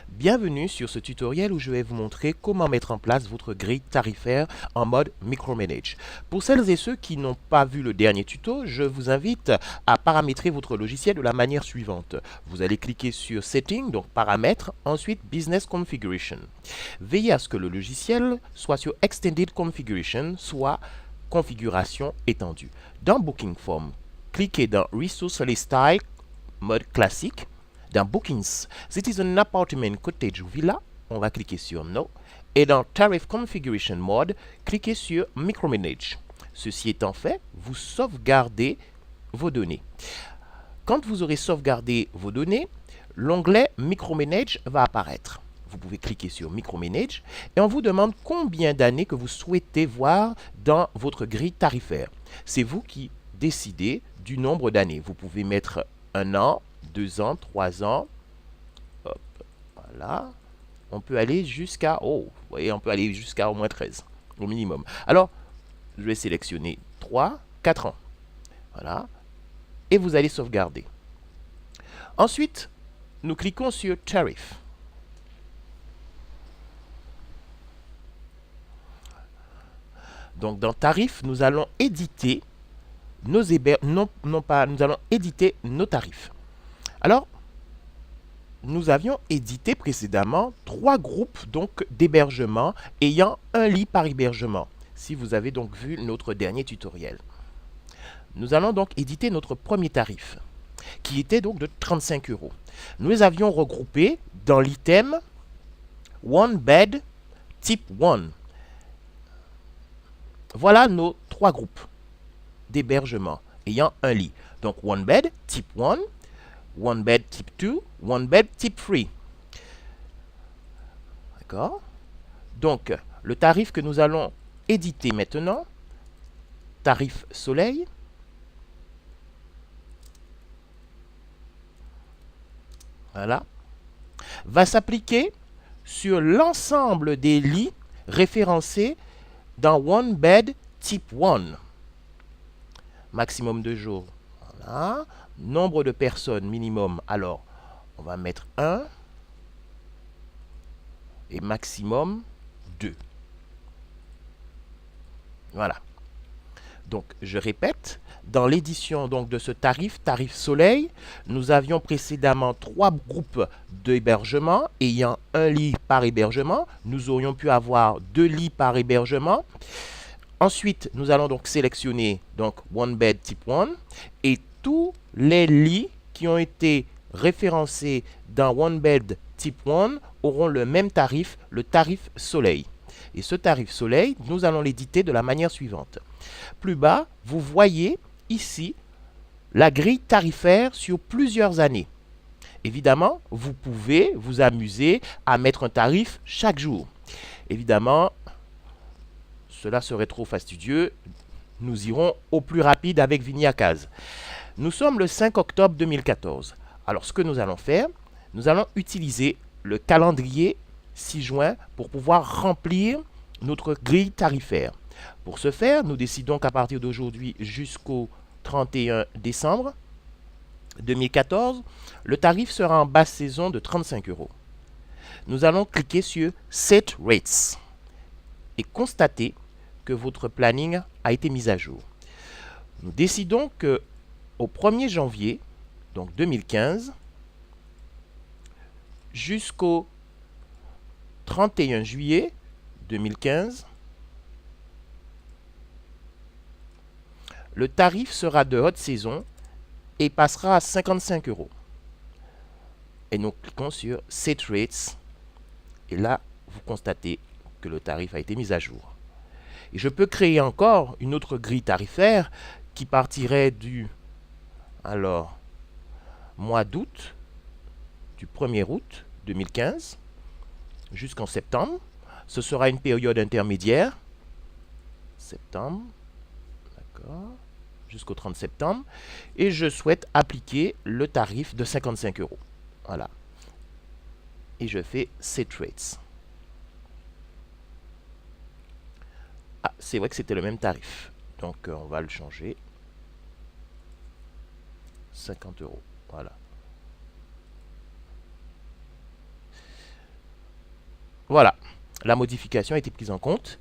Bienvenue sur ce tutoriel où je vais vous montrer comment mettre en place votre grille tarifaire en mode micromanage. Pour celles et ceux qui n'ont pas vu le dernier tuto, je vous invite à paramétrer votre logiciel de la manière suivante. Vous allez cliquer sur Settings, donc Paramètres, ensuite Business Configuration. Veillez à ce que le logiciel soit sur Extended Configuration, soit configuration étendue. Dans Booking Form, cliquez dans Resource List Style, mode classique. Dans Bookings, it is an apartment, cottage ou villa, on va cliquer sur No. Et dans Tariff Configuration Mode, cliquez sur Micromanage. Ceci étant fait, vous sauvegardez vos données. Quand vous aurez sauvegardé vos données, l'onglet Micromanage va apparaître. Vous pouvez cliquer sur Micromanage et on vous demande combien d'années que vous souhaitez voir dans votre grille tarifaire. C'est vous qui décidez du nombre d'années. Vous pouvez mettre 1 an, 2 ans, 3 ans. Hop, voilà. On peut aller jusqu'à, vous voyez, on peut aller jusqu'à au moins 13, au minimum. Alors, je vais sélectionner 3, 4 ans. Voilà. Et vous allez sauvegarder. Ensuite, nous cliquons sur Tariff. Donc, dans Tarif, nous allons éditer nos nous allons éditer nos tarifs. Alors, nous avions édité précédemment 3 groupes d'hébergement ayant un lit par hébergement, si vous avez donc vu notre dernier tutoriel. Nous allons donc éditer notre premier tarif, qui était donc de 35 €. Nous les avions regroupés dans l'item One Bed Type 1. Voilà nos 3 groupes d'hébergement ayant un lit. Donc One Bed Type 1, One Bed Type 2, One Bed Type 3. D'accord? Donc, le tarif que nous allons éditer maintenant, tarif soleil, voilà, va s'appliquer sur l'ensemble des lits référencés dans One Bed Type 1. Maximum de jours. Voilà. Nombre de personnes minimum, alors on va mettre 1 et maximum 2. Voilà. Donc je répète, dans l'édition donc de ce tarif soleil, nous avions précédemment 3 groupes d'hébergement ayant un lit par hébergement. Nous aurions pu avoir 2 lits par hébergement. Ensuite, nous allons donc sélectionner donc One Bed Type 1 et tous les lits qui ont été référencés dans One Bed Type 1 auront le même tarif, le tarif soleil. Et ce tarif soleil, nous allons l'éditer de la manière suivante. Plus bas, vous voyez ici la grille tarifaire sur plusieurs années. Évidemment, vous pouvez vous amuser à mettre un tarif chaque jour. Évidemment, cela serait trop fastidieux. Nous irons au plus rapide avec Viniacaz. Nous sommes le 5 octobre 2014. Alors, ce que nous allons faire, nous allons utiliser le calendrier 6 juin pour pouvoir remplir notre grille tarifaire. Pour ce faire, nous décidons qu'à partir d'aujourd'hui jusqu'au 31 décembre 2014, le tarif sera en basse saison de 35 €. Nous allons cliquer sur Set Rates et constater que votre planning a été mis à jour. Nous décidons que au 1er janvier donc 2015 jusqu'au 31 juillet 2015, le tarif sera de haute saison et passera à 55 €. Et nous cliquons sur Set Rates et là, vous constatez que le tarif a été mis à jour. Et je peux créer encore une autre grille tarifaire qui partirait du mois d'août, du 1er août 2015 jusqu'en septembre. Ce sera une période intermédiaire. Septembre, d'accord, jusqu'au 30 septembre. Et je souhaite appliquer le tarif de 55 €. Voilà. Et je fais Set Rates. Ah, c'est vrai que c'était le même tarif. Donc, on va le changer. 50 €. Voilà. Voilà, la modification a été prise en compte.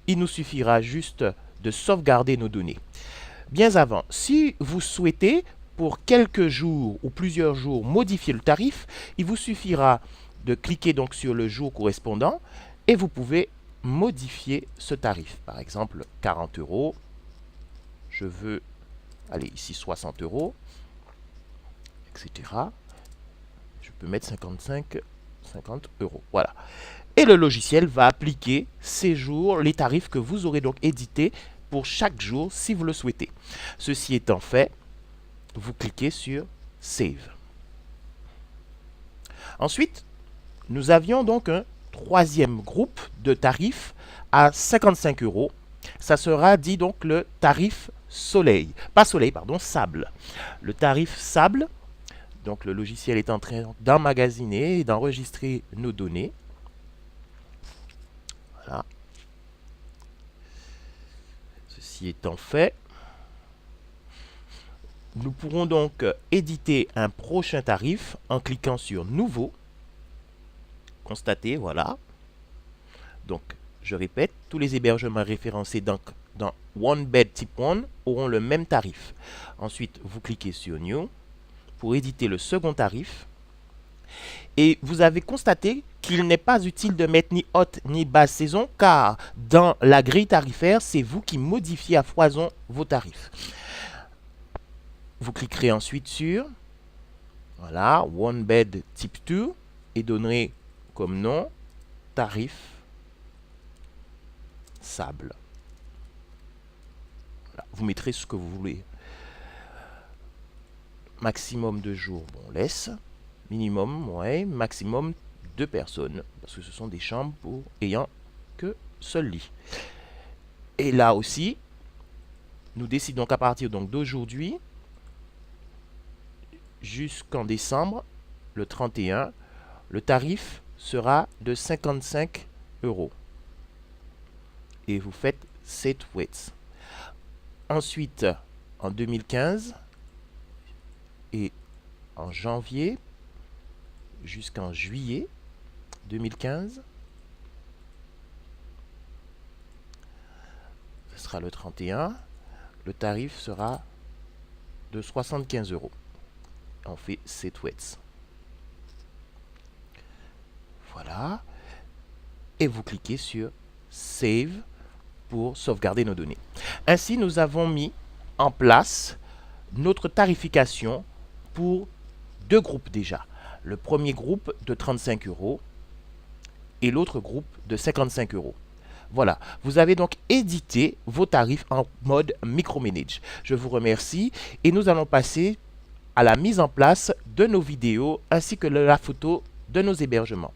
Il nous suffira juste de sauvegarder nos données. Bien avant, si vous souhaitez pour quelques jours ou plusieurs jours modifier le tarif, il vous suffira de cliquer donc sur le jour correspondant et vous pouvez modifier ce tarif. Par exemple, 40 euros. Je veux, allez, ici 60 euros, etc. Je peux mettre 50 euros. Voilà. Et le logiciel va appliquer ces jours, les tarifs que vous aurez donc édités pour chaque jour si vous le souhaitez. Ceci étant fait, vous cliquez sur Save. Ensuite, nous avions donc un troisième groupe de tarifs à 55 euros. Ça sera dit donc le tarif soleil. Pas soleil, pardon, sable. Le tarif sable, donc le logiciel est en train d'emmagasiner et d'enregistrer nos données. Voilà. Ceci étant fait, nous pourrons donc éditer un prochain tarif en cliquant sur Nouveau. Constatez, voilà. Donc, je répète, tous les hébergements référencés dans OneBed Type 1 auront le même tarif. Ensuite, vous cliquez sur New pour éditer le second tarif. Et vous avez constaté qu'il n'est pas utile de mettre ni haute ni basse saison car dans la grille tarifaire, c'est vous qui modifiez à foison vos tarifs. Vous cliquerez ensuite sur voilà, OneBed Type 2 et donnerez comme nom tarif sable. Voilà, vous mettrez ce que vous voulez. Maximum de jours, bon, laisse. Minimum, ouais, maximum 2 personnes. Parce que ce sont des chambres pour ayant que seul lit. Et là aussi, nous décidons qu'à partir d'aujourd'hui, jusqu'en décembre, le 31, le tarif sera de 55 euros. Et vous faites Set Weights. Ensuite, en 2015 et en janvier jusqu'en juillet 2015, ce sera le 31, le tarif sera de 75 euros. On fait Set Weights. Voilà. Et vous cliquez sur Save pour sauvegarder nos données. Ainsi, nous avons mis en place notre tarification pour 2 groupes déjà. Le premier groupe de 35 euros et l'autre groupe de 55 euros. Voilà, vous avez donc édité vos tarifs en mode micromanage. Je vous remercie et nous allons passer à la mise en place de nos vidéos ainsi que la photo de nos hébergements.